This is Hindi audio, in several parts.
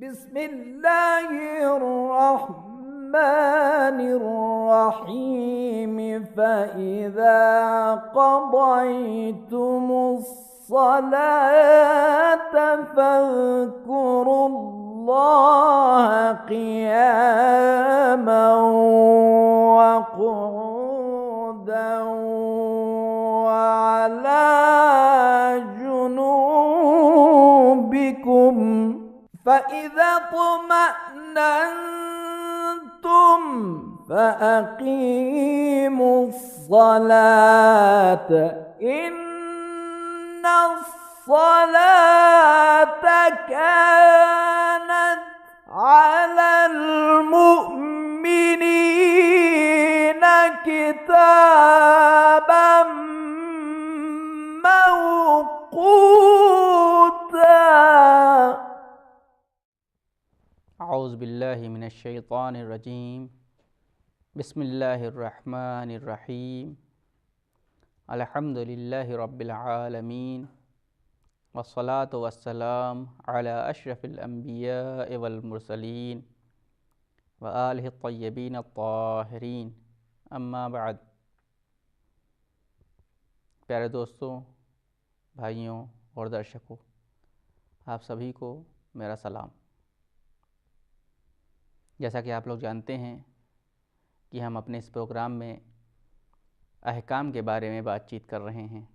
बिस्मिल्लाहिर्रहमानिर्रहीम फ़इज़ा क़ज़यतुमुस्सलात फ़ज़्कुरुल्लाह क़ियामन व क़ुऊदन व अला जुनूबिकुम फ़इज़ा तुमअन्नतुम फ़अक़ीमुस्सलात इन्नस्सलात कानत अलल मुअ्मिनीना किताबन मौक़ूता। औज़ु बिल्लाहि मिनश्शैतानिर्रजीम। बिस्मिल्लाहिर्रहमानिर्रहीम। अल्हम्दुलिल्लाहि रब्बिल आलमीन वस्सलातु वस्सलाम अला अशरफिल अंबिया वल मुरसलीन व आलिहि तय्यबीन अत्ताहिरीन, अम्मा बाद। प्यारे दोस्तों, भाइयों और दर्शकों, आप सभी को मेरा सलाम। जैसा कि आप लोग जानते हैं कि हम अपने इस प्रोग्राम में अहकाम के बारे में बातचीत कर रहे हैं।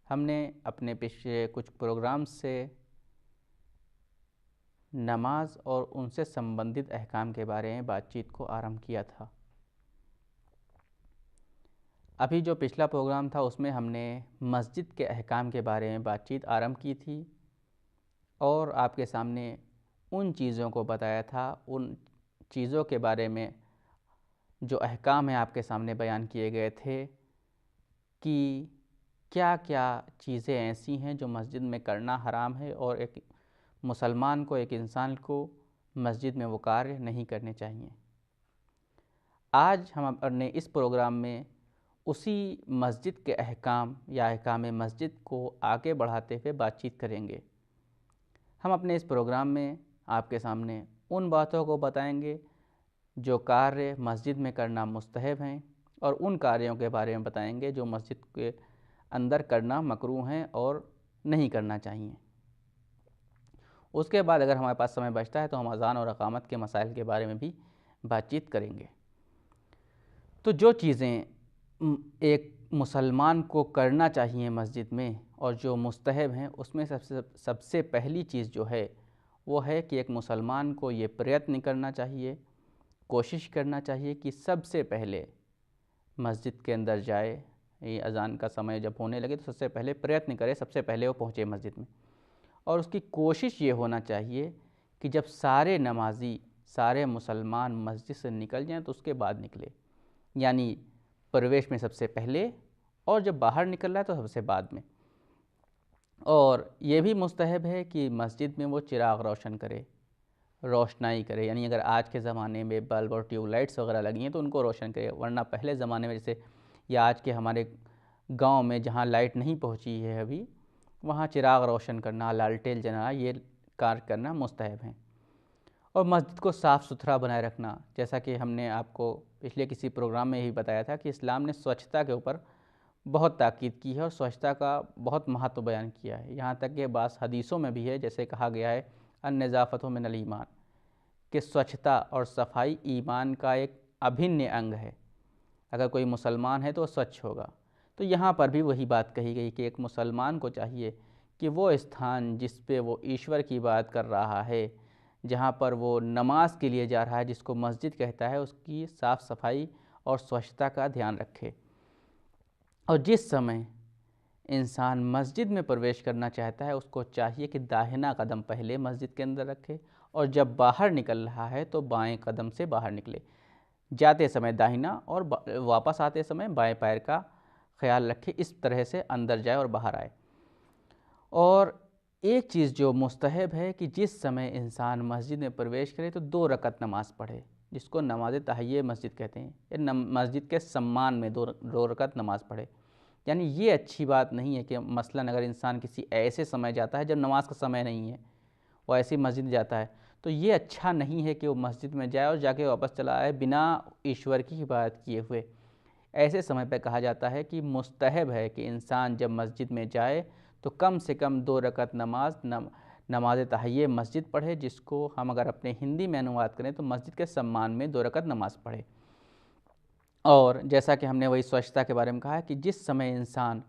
हमने अपने पिछले कुछ प्रोग्राम से नमाज और उनसे संबंधित अहकाम के बारे में बातचीत को आरंभ किया था। अभी जो पिछला प्रोग्राम था उसमें हमने मस्जिद के अहकाम के बारे में बातचीत आरंभ की थी और आपके सामने उन चीज़ों को बताया था, उन चीज़ों के बारे में जो अहकाम है आपके सामने बयान किए गए थे कि क्या क्या चीज़ें ऐसी हैं जो मस्जिद में करना हराम है और एक मुसलमान को, एक इंसान को मस्जिद में वो कार्य नहीं करने चाहिए। आज हम अपने इस प्रोग्राम में उसी मस्जिद के अहकाम या अहकाम मस्जिद को आगे बढ़ाते हुए बातचीत करेंगे। हम अपने इस प्रोग्राम में आपके सामने उन बातों को बताएंगे जो कार्य मस्जिद में करना मुस्तहब हैं और उन कार्यों के बारे में बताएंगे जो मस्जिद के अंदर करना मकरूह हैं और नहीं करना चाहिए। उसके बाद अगर हमारे पास समय बचता है तो हम अज़ान और इक़ामत के मसाइल के बारे में भी बातचीत करेंगे। तो जो चीज़ें एक मुसलमान को करना चाहिए मस्जिद में और जो मुस्तहब हैं, उसमें सबसे पहली चीज़ जो है वो है कि एक मुसलमान को ये प्रयत्न करना चाहिए, कोशिश करना चाहिए कि सबसे पहले मस्जिद के अंदर जाए। ये अज़ान का समय जब होने लगे तो सबसे पहले प्रयत्न करे, सबसे पहले वो पहुँचे मस्जिद में। और उसकी कोशिश ये होना चाहिए कि जब सारे नमाजी, सारे मुसलमान मस्जिद से निकल जाएं तो उसके बाद निकले, यानी प्रवेश में सबसे पहले और जब बाहर निकल रहा है तो सबसे बाद में। और ये भी मुस्तहब है कि मस्जिद में वो चिराग रोशन करे, रोशनाई करे, यानी अगर आज के ज़माने में बल्ब और ट्यूबलाइट्स वगैरह लगी हैं तो उनको रोशन करे, वरना पहले ज़माने में जैसे या आज के हमारे गांव में जहां लाइट नहीं पहुंची है अभी, वहां चिराग रोशन करना, लालटेन जलाना, ये कार्य करना मुस्तहब है। और मस्जिद को साफ़ सुथरा बनाए रखना, जैसा कि हमने आपको पिछले किसी प्रोग्राम में ही बताया था कि इस्लाम ने स्वच्छता के ऊपर बहुत ताकीद की है और स्वच्छता का बहुत महत्व बयान किया है। यहाँ तक कि बास हदीसों में भी है, जैसे कहा गया है अन-नज़ाफ़तु मिनल ईमान, कि स्वच्छता और सफाई ईमान का एक अभिन्न अंग है। अगर कोई मुसलमान है तो वो स्वच्छ होगा। तो यहाँ पर भी वही बात कही गई कि एक मुसलमान को चाहिए कि वो स्थान जिस पे वो ईश्वर की बात कर रहा है, जहाँ पर वो नमाज के लिए जा रहा है, जिसको मस्जिद कहता है, उसकी साफ़ सफाई और स्वच्छता का ध्यान रखे। और जिस समय इंसान मस्जिद में प्रवेश करना चाहता है उसको चाहिए कि दाहिना कदम पहले मस्जिद के अंदर रखे और जब बाहर निकल रहा है तो बाएं कदम से बाहर निकले। जाते समय दाहिना और वापस आते समय बाएं पैर का ख्याल रखे, इस तरह से अंदर जाए और बाहर आए। और एक चीज़ जो मुस्तहब है कि जिस समय इंसान मस्जिद में प्रवेश करे तो 2 रकत नमाज़ पढ़े, जिसको नमाज तहिय्या मस्जिद कहते हैं। ये मस्जिद के सम्मान में 2 रकत नमाज़ पढ़े। यानी ये अच्छी बात नहीं है कि मसलन अगर इंसान किसी ऐसे समय जाता है जब नमाज का समय नहीं है, वो ऐसी मस्जिद जाता है, तो ये अच्छा नहीं है कि वो मस्जिद में जाए और जाके वापस चला आए बिना ईश्वर की इबादत किए हुए। ऐसे समय पे कहा जाता है कि मुस्तहब है कि इंसान जब मस्जिद में जाए तो कम से कम 2 रकअत नमाज तहिय्या मस्जिद पढ़े, जिसको हम अगर अपने हिंदी में अनुवाद करें तो मस्जिद के सम्मान में 2 रकअत नमाज पढ़े। और जैसा कि हमने वही स्वच्छता के बारे में कहा है कि जिस समय इंसान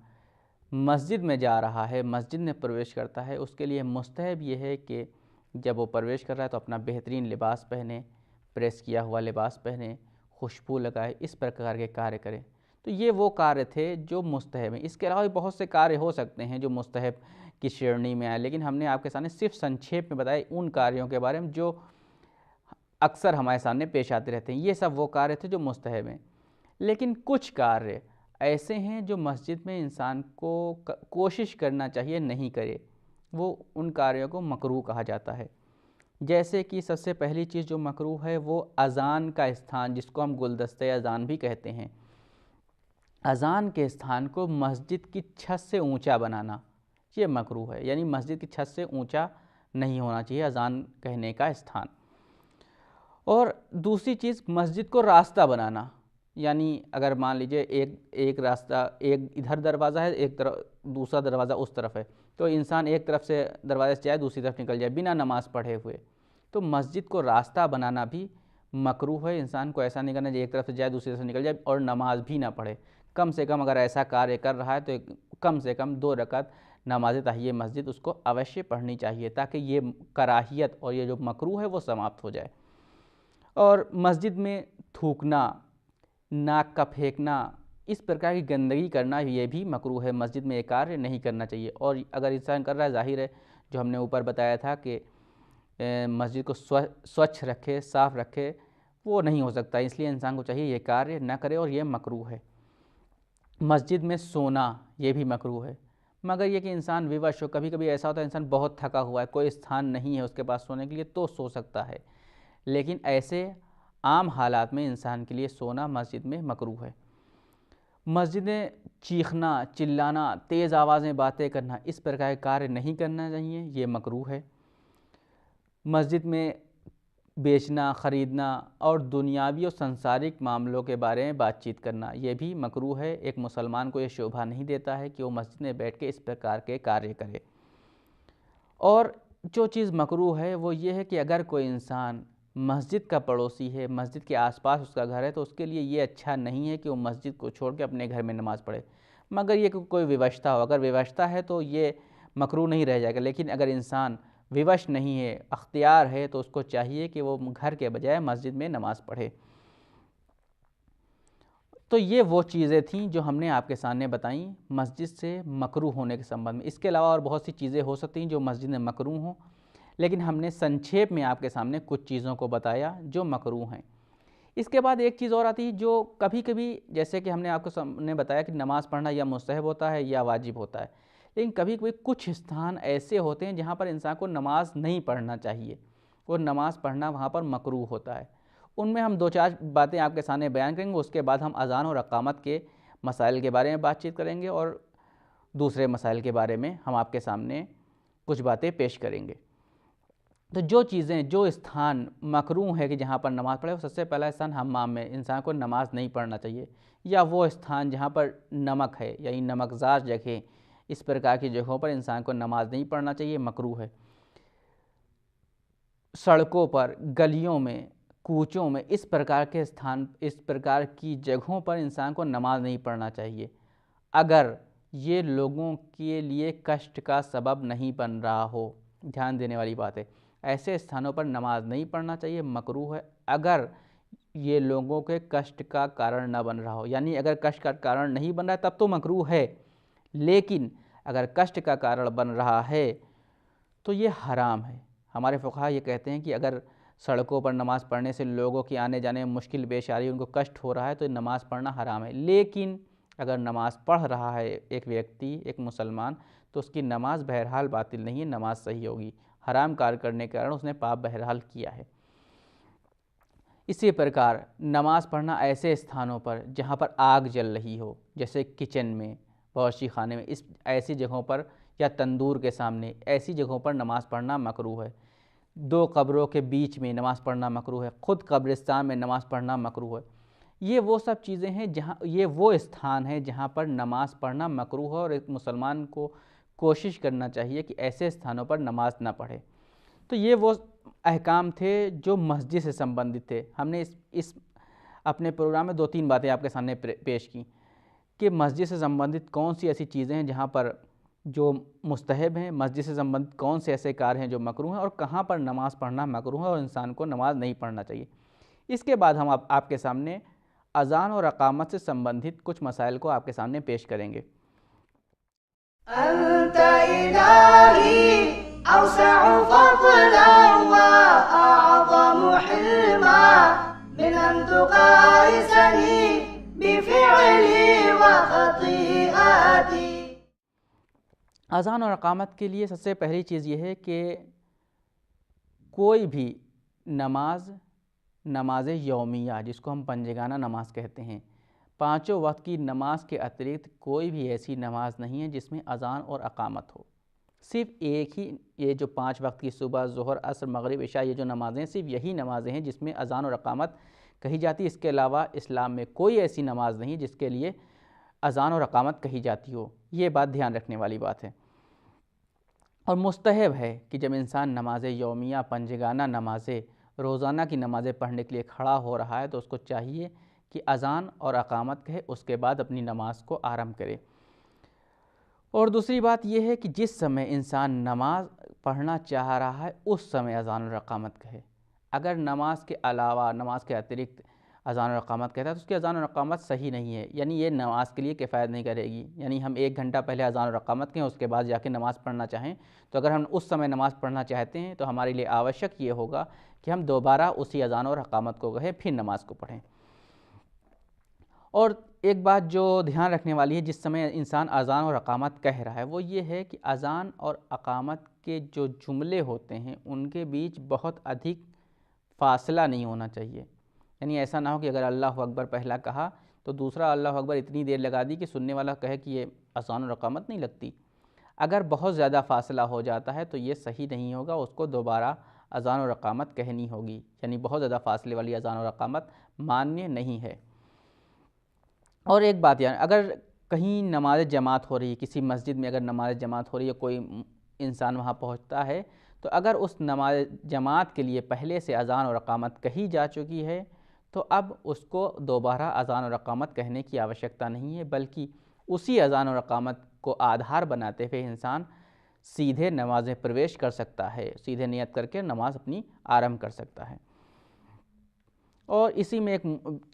मस्जिद में जा रहा है, मस्जिद में प्रवेश करता है, उसके लिए मुस्तहब ये है कि जब वो प्रवेश कर रहा है तो अपना बेहतरीन लिबास पहने, प्रेस किया हुआ लिबास पहने, खुशबू लगाए, इस प्रकार के कार्य करें। तो ये वो कार्य थे जो मुस्तहब हैं। इसके अलावा भी बहुत से कार्य हो सकते हैं जो मुस्तहब की श्रेणी में आए, लेकिन हमने आपके सामने सिर्फ संक्षेप में बताए उन कार्यों के बारे में जो अक्सर हमारे सामने पेश आते रहते हैं। ये सब वो कार्य थे जो मुस्तहब हैं। लेकिन कुछ कार्य ऐसे हैं जो मस्जिद में इंसान को कोशिश करना चाहिए नहीं करे, वो उन कार्यों को मकरूह कहा जाता है। जैसे कि सबसे पहली चीज़ जो मकरूह है वो अज़ान का स्थान, जिसको हम गुलदस्ते अज़ान भी कहते हैं, अज़ान के स्थान को मस्जिद की छत से ऊंचा बनाना, ये मकरूह है। यानी मस्जिद की छत से ऊंचा नहीं होना चाहिए अज़ान कहने का स्थान। और दूसरी चीज़ मस्जिद को रास्ता बनाना, यानी अगर मान लीजिए एक रास्ता, एक इधर दरवाज़ा है, एक तरफ दूसरा दरवाज़ा उस तरफ है, तो इंसान एक तरफ से दरवाजे से जाए दूसरी तरफ निकल जाए बिना नमाज़ पढ़े हुए, तो मस्जिद को रास्ता बनाना भी मकरूह है। इंसान को ऐसा नहीं करना चाहिए एक तरफ से जाए दूसरी तरफ से निकल जाए और नमाज भी ना पढ़े। कम से कम अगर ऐसा कार्य कर रहा है तो कम से कम 2 रकअत नमाज तहिय्या मस्जिद उसको अवश्य पढ़नी चाहिए, ताकि ये कराहियत और ये जो मकरूह है वो समाप्त हो जाए। और मस्जिद में थूकना, नाक का फेंकना, इस प्रकार की गंदगी करना ये भी मकरूह है। मस्जिद में ये कार्य नहीं करना चाहिए। और अगर इंसान कर रहा है, जाहिर है जो हमने ऊपर बताया था कि मस्जिद को स्वच्छ रखे, साफ़ रखे, वो नहीं हो सकता, इसलिए इंसान को चाहिए ये कार्य न करे और ये मकरूह है। मस्जिद में सोना ये भी मकरूह है, मगर ये कि इंसान विवश हो, कभी कभी ऐसा होता है इंसान बहुत थका हुआ है, कोई स्थान नहीं है उसके पास सोने के लिए, तो सो सकता है, लेकिन ऐसे आम हालात में इंसान के लिए सोना मस्जिद में मकरूह है। मस्जिद में चीखना, चिल्लाना, तेज़ आवाज़ें बातें करना, इस प्रकार के कार्य नहीं करना चाहिए, ये मकरूह है। मस्जिद में बेचना, ख़रीदना और दुनियावी और सांसारिक मामलों के बारे में बातचीत करना, ये भी मकरूह है। एक मुसलमान को ये शोभा नहीं देता है कि वो मस्जिद में बैठ के इस प्रकार के कार्य करे। और जो चीज़ मकरूह है वो ये है कि अगर कोई इंसान मस्जिद का पड़ोसी है, मस्जिद के आसपास उसका घर है, तो उसके लिए ये अच्छा नहीं है कि वो मस्जिद को छोड़ के अपने घर में नमाज़ पढ़े, मगर ये कोई विवशता हो। अगर विवशता है तो ये मकरूह नहीं रह जाएगा, लेकिन अगर इंसान विवश नहीं है, अख्तियार है, तो उसको चाहिए कि वो घर के बजाय मस्जिद में नमाज़ पढ़े। तो ये वो चीज़ें थीं जो हमने आपके सामने बताई मस्जिद से मकरूह होने के संबंध में। इसके अलावा और बहुत सी चीज़ें हो सकती हैं जो मस्जिद में मकरूह हों, लेकिन हमने संक्षेप में आपके सामने कुछ चीज़ों को बताया जो मकरूह हैं। इसके बाद एक चीज़ और आती है जो कभी कभी, जैसे कि हमने आपको सामने बताया कि नमाज़ पढ़ना या मुस्तहब होता है या वाजिब होता है, लेकिन कभी कभी कुछ स्थान ऐसे होते हैं जहाँ पर इंसान को नमाज नहीं पढ़ना चाहिए और नमाज़ पढ़ना वहाँ पर मकरूह होता है। उनमें हम 2-4 बातें आपके सामने बयान करेंगे। उसके बाद हम अज़ान और अक़ामत के मसाइल के बारे में बातचीत करेंगे और दूसरे मसाइल के बारे में हम आपके सामने कुछ बातें पेश करेंगे। तो जो चीज़ें, जो स्थान मकरूह है कि जहाँ पर नमाज़ पढ़े, सबसे पहला स्थान हम्माम में इंसान को नमाज़ नहीं पढ़ना चाहिए, या वो स्थान जहाँ पर नमक है, यानी नमकज़ार जगह, इस प्रकार की जगहों पर इंसान को नमाज नहीं पढ़ना चाहिए, मकरूह है। सड़कों पर, गलियों में, कूचों में, इस प्रकार के स्थान, इस प्रकार की जगहों पर इंसान को नमाज नहीं पढ़ना चाहिए अगर ये लोगों के लिए कष्ट का सबब नहीं बन रहा हो। ध्यान देने वाली बात है, ऐसे स्थानों पर नमाज नहीं पढ़ना चाहिए, मकरूह है अगर ये लोगों के कष्ट का कारण ना बन रहा हो। यानी अगर कष्ट का कारण नहीं बन रहा है तब तो मकरूह है, लेकिन अगर कष्ट का कारण बन रहा है तो ये हराम है। हमारे फ़ुक़हा ये कहते हैं कि अगर सड़कों पर नमाज़ पढ़ने से लोगों की आने जाने में मुश्किल पेश आ रही है, उनको कष्ट हो रहा है, तो नमाज़ पढ़ना हराम है। लेकिन अगर नमाज़ पढ़ रहा है एक व्यक्ति, एक मुसलमान, तो उसकी नमाज़ बहरहाल बातिल नहीं है, नमाज़ सही होगी। हराम कार्य करने के कारण उसने पाप बहरहाल किया है। इसी प्रकार नमाज़ पढ़ना ऐसे स्थानों पर जहाँ पर आग जल रही हो, जैसे किचन में, बावर्ची खाने में, इस ऐसी जगहों पर, या तंदूर के सामने, ऐसी जगहों पर नमाज़ पढ़ना मकरूह है। दो कब्रों के बीच में नमाज़ पढ़ना मकरूह है, ख़ुद कब्रिस्तान में नमाज़ पढ़ना मकरूह है। ये वो सब चीज़ें हैं जहाँ, ये वो स्थान है जहाँ पर नमाज़ पढ़ना मकरूह है और एक मुसलमान को कोशिश करना चाहिए कि ऐसे स्थानों पर नमाज ना पढ़े। तो ये वो अहकाम थे जो मस्जिद से संबंधित थे। हमने इस अपने प्रोग्राम में 2-3 बातें आपके सामने पेश की कि मस्जिद से संबंधित कौन सी ऐसी चीज़ें हैं जहाँ पर जो मुस्तहब हैं, मस्जिद से संबंधित कौन से ऐसे कार्य हैं जो मकरूह हैं और कहाँ पर नमाज़ पढ़ना मकरूह है और इंसान को नमाज नहीं पढ़ना चाहिए। इसके बाद हम आपके सामने अज़ान और अक़ामत से संबंधित कुछ मसाइल को आपके सामने पेश करेंगे। अज़ान और अक़ामत के लिए सबसे पहली चीज़ ये है कि कोई भी नमाज यौमिया, जिसको हम पंजगाना नमाज कहते हैं, 5 वक्त की नमाज के अतिरिक्त कोई भी ऐसी नमाज नहीं है जिसमें अज़ान और अक़ामत हो। सिर्फ़ एक ही ये जो 5 वक्त की सुबह, ज़ोहर, असर, मगरिब, इशा, ये जो नमाज़ें, सिर्फ़ यही नमाज़ें हैं जिसमें अज़ान और अक़ामत कही जाती है। इसके अलावा इस्लाम में कोई ऐसी नमाज नहीं जिसके लिए अज़ान और अक़ामत कही जाती हो। ये बात ध्यान रखने वाली बात है। और मुस्तहब है कि जब इंसान नमाज यौमिया, पंजगाना नमाज़ें, रोज़ाना की नमाज़ें पढ़ने के लिए खड़ा हो रहा है तो उसको चाहिए कि अज़ान और अक़ामत कहे, उसके बाद अपनी नमाज को आरंभ करे। और दूसरी बात यह है कि जिस समय इंसान नमाज पढ़ना चाह रहा है उस समय अज़ान और अक़ामत कहे। अगर नमाज के अलावा, नमाज के अतिरिक्त अज़ान और अक़ामत कहता है तो उसकी अज़ान और अक़ामत सही नहीं है, यानी ये नमाज के लिए किफ़ायत नहीं करेगी। यानी हम 1 घंटा पहले अज़ान और अक़ामत कहें, उसके बाद जाके नमाज़ पढ़ना चाहें, तो अगर हम उस समय नमाज़ पढ़ना चाहते हैं तो हमारे लिए आवश्यक ये होगा कि हम दोबारा उसी अज़ान और अक़ामत को कहें, फिर नमाज को पढ़ें। और एक बात जो ध्यान रखने वाली है, जिस समय इंसान अज़ान और अक़ामत कह रहा है, वो ये है कि अज़ान और अक़ामत के जो जुमले होते हैं उनके बीच बहुत अधिक फ़ासला नहीं होना चाहिए। यानी ऐसा ना हो कि अगर अल्लाहु अकबर पहला कहा तो दूसरा अल्लाहु अकबर इतनी देर लगा दी कि सुनने वाला कहे कि ये अज़ान और अक़ामत नहीं लगती। अगर बहुत ज़्यादा फ़ासला हो जाता है तो ये सही नहीं होगा, उसको दोबारा अज़ान और अक़ामत कहनी होगी। यानी बहुत ज़्यादा फ़ासले वाली अज़ान और अक़ामत मान्य नहीं है। और एक बात यार, अगर कहीं नमाज जमात हो रही है, किसी मस्जिद में अगर नमाज जमात हो रही है, कोई इंसान वहाँ पहुँचता है, तो अगर उस नमाज जमात के लिए पहले से अज़ान और अक़ामत कही जा चुकी है तो अब उसको दोबारा अज़ान और अक़ामत कहने की आवश्यकता नहीं है, बल्कि उसी अज़ान और अक़ामत को आधार बनाते हुए इंसान सीधे नमाज़ प्रवेश कर सकता है, सीधे नियत करके नमाज अपनी आरंभ कर सकता है। और इसी में एक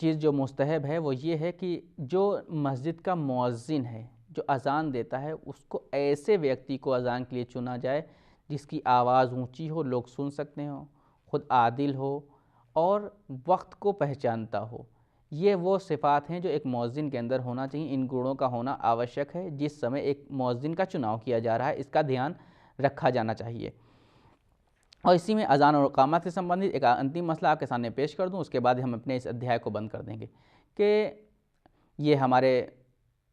चीज़ जो मुस्तहब है वो ये है कि जो मस्जिद का मुअज़्ज़िन है, जो अज़ान देता है, उसको ऐसे व्यक्ति को अज़ान के लिए चुना जाए जिसकी आवाज़ ऊंची हो, लोग सुन सकते हों, ख़ुद आदिल हो और वक्त को पहचानता हो। ये वो सिफ़ात हैं जो एक मुअज़्ज़िन के अंदर होना चाहिए। इन गुणों का होना आवश्यक है जिस समय एक मुअज़्ज़िन का चुनाव किया जा रहा है, इसका ध्यान रखा जाना चाहिए। और इसी में अज़ान और इक़ामत से संबंधित एक अंतिम मसला आपके सामने पेश कर दूं, उसके बाद हम अपने इस अध्याय को बंद कर देंगे कि ये हमारे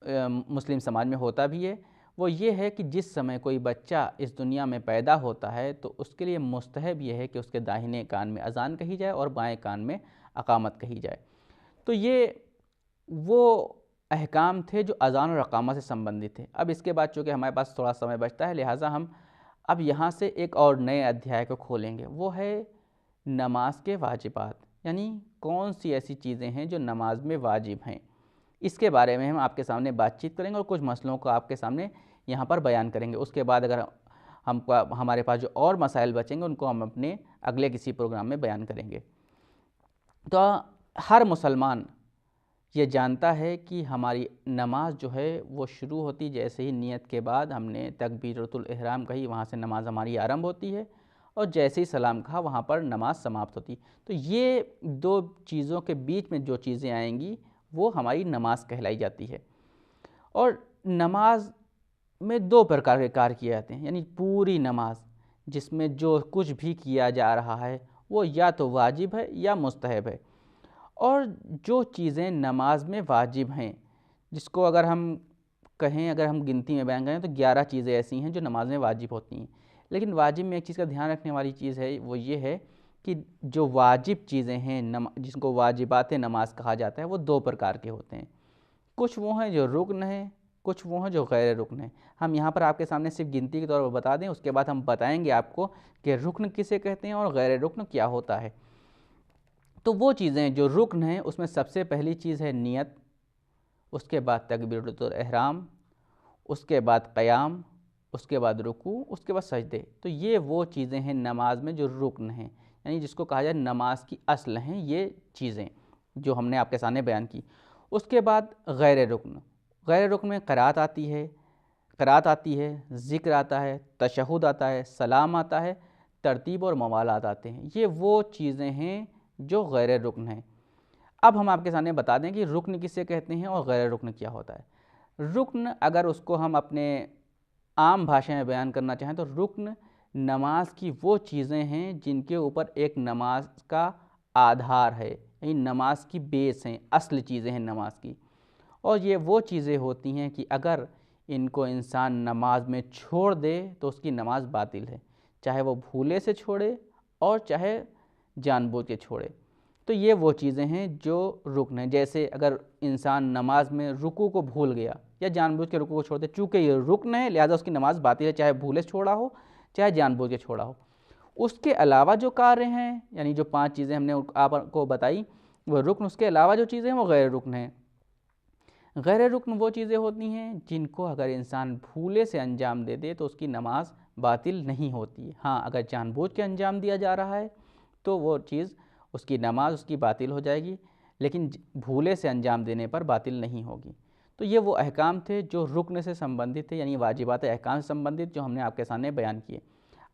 मुस्लिम समाज में होता भी है। वो ये है कि जिस समय कोई बच्चा इस दुनिया में पैदा होता है तो उसके लिए मुस्तहब ये है कि उसके दाहिने कान में अज़ान कही जाए और बाएं कान में इक़ामत कही जाए। तो ये वो अहकाम थे जो अज़ान और इक़ामत से संबंधित थे। अब इसके बाद चूँकि हमारे पास थोड़ा समय बचता है, लिहाजा हम अब यहाँ से एक और नए अध्याय को खोलेंगे। वो है नमाज के वाजिबात, यानी कौन सी ऐसी चीज़ें हैं जो नमाज में वाजिब हैं। इसके बारे में हम आपके सामने बातचीत करेंगे और कुछ मसलों को आपके सामने यहाँ पर बयान करेंगे। उसके बाद अगर हमारे पास जो और मसाइल बचेंगे उनको हम अपने अगले किसी प्रोग्राम में बयान करेंगे। तो हर मुसलमान ये जानता है कि हमारी नमाज जो है वो शुरू होती जैसे ही नियत के बाद हमने तकबीरतुल इहराम कही, वहाँ से नमाज हमारी आरंभ होती है और जैसे ही सलाम कहा वहाँ पर नमाज समाप्त होती। तो ये दो चीज़ों के बीच में जो चीज़ें आएंगी वो हमारी नमाज कहलाई जाती है। और नमाज में 2 प्रकार के कार्य किए जाते हैं, यानी पूरी नमाज जिसमें जो कुछ भी किया जा रहा है वो या तो वाजिब है या मुस्तहब है। और जो चीज़ें नमाज में वाजिब हैं, जिसको अगर हम कहें, अगर हम गिनती में बयान करें तो 11 चीज़ें ऐसी हैं जो नमाज में वाजिब होती हैं। लेकिन वाजिब में एक चीज़ का ध्यान रखने वाली चीज़ है, वो ये है कि जो वाजिब चीज़ें हैं जिसको वाजिबात नमाज कहा जाता है, वो 2 प्रकार के होते हैं। कुछ वो हैं जो रुक्न हैं, कुछ वो हैं जो गैर रुक्न हैं। हम यहाँ पर आपके सामने सिर्फ गिनती के तौर पर बता दें, उसके बाद हम बताएंगे आपको कि रुक्न किसे कहते हैं और गैर रुक्न क्या होता है। तो वो चीज़ें जो रुक्न हैं उसमें सबसे पहली चीज़ है नियत, उसके बाद तकबीरतुल इहराम, उसके बाद क़याम, उसके बाद रुकू, उसके बाद सजदे। तो ये वो चीज़ें हैं नमाज में जो रुक्न हैं, यानी जिसको कहा जाए नमाज की असल हैं ये चीज़ें जो हमने आपके सामने बयान की। उसके बाद गैर रुक्न, गैर रुक्न में क़रात आती है, ज़िक्र आता है, तशहुद आता है, सलाम आता है, तरतीब और मवालात आते हैं। ये वो चीज़ें हैं जो गैर रुक्न हैं। अब हम आपके सामने बता दें कि रुक्न किसे कहते हैं और गैर रुक्न क्या होता है। रुक्न अगर उसको हम अपने आम भाषा में बयान करना चाहें तो रुक्न नमाज की वो चीज़ें हैं जिनके ऊपर एक नमाज का आधार है, यानी नमाज की बेस हैं, असल चीज़ें हैं नमाज की। और ये वो चीज़ें होती हैं कि अगर इनको इंसान नमाज में छोड़ दे तो उसकी नमाज बातिल है, चाहे वो भूले से छोड़े और चाहे जानबूझ के छोड़े। तो ये वो चीज़ें हैं जो रुक्न हैं। जैसे अगर इंसान नमाज में रुकू को भूल गया या जानबूझ के रुकू को छोड़ दे, चूँकि ये रुक्न है लिहाजा उसकी नमाज बातिल है, चाहे भूले से छोड़ा हो चाहे जानबूझ के छोड़ा हो। उसके अलावा जो कार्य हैं, यानी जो 5 चीज़ें हमने आपको बताई वो रुक्न, उसके अलावा जो चीज़ें हैं वो गैर रुक्न हैं। गैर रुक्न वो चीज़ें होती हैं जिनको अगर इंसान भूले से अंजाम दे दे तो उसकी नमाज बातिल नहीं होती। हाँ, अगर जानबूझ के अंजाम दिया जा रहा है तो वो चीज़ उसकी नमाज उसकी बातिल हो जाएगी, लेकिन भूले से अंजाम देने पर बातिल नहीं होगी। तो ये वो अहकाम थे जो रुक्न से संबंधित थे, यानी वाजिबात अहकाम से संबंधित, जो हमने आपके सामने बयान किए।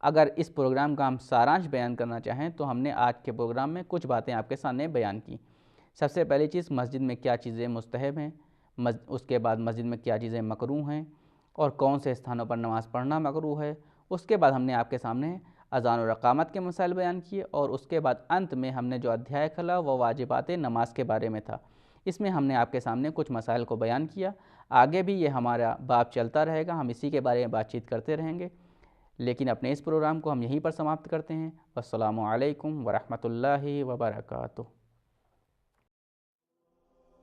अगर इस प्रोग्राम का हम सारांश बयान करना चाहें तो हमने आज के प्रोग्राम में कुछ बातें आपके सामने बयान की। सबसे पहली चीज़, मस्जिद में क्या चीज़ें मुस्तहब हैं, उसके बाद मस्जिद में क्या चीज़ें मकरूह हैं और कौन से स्थानों पर नमाज़ पढ़ना मकरूह है। उसके बाद हमने आपके सामने अज़ान और इक़ामत के मसाइल बयान किए और उसके बाद अंत में हमने जो अध्याय खोला वो वाजिबात नमाज के बारे में था। इसमें हमने आपके सामने कुछ मसाइल को बयान किया। आगे भी ये हमारा बाब चलता रहेगा, हम इसी के बारे में बातचीत करते रहेंगे, लेकिन अपने इस प्रोग्राम को हम यहीं पर समाप्त करते हैं। अस्सलामु अलैकुम वरहमतुल्लाहि वबरकातुहू।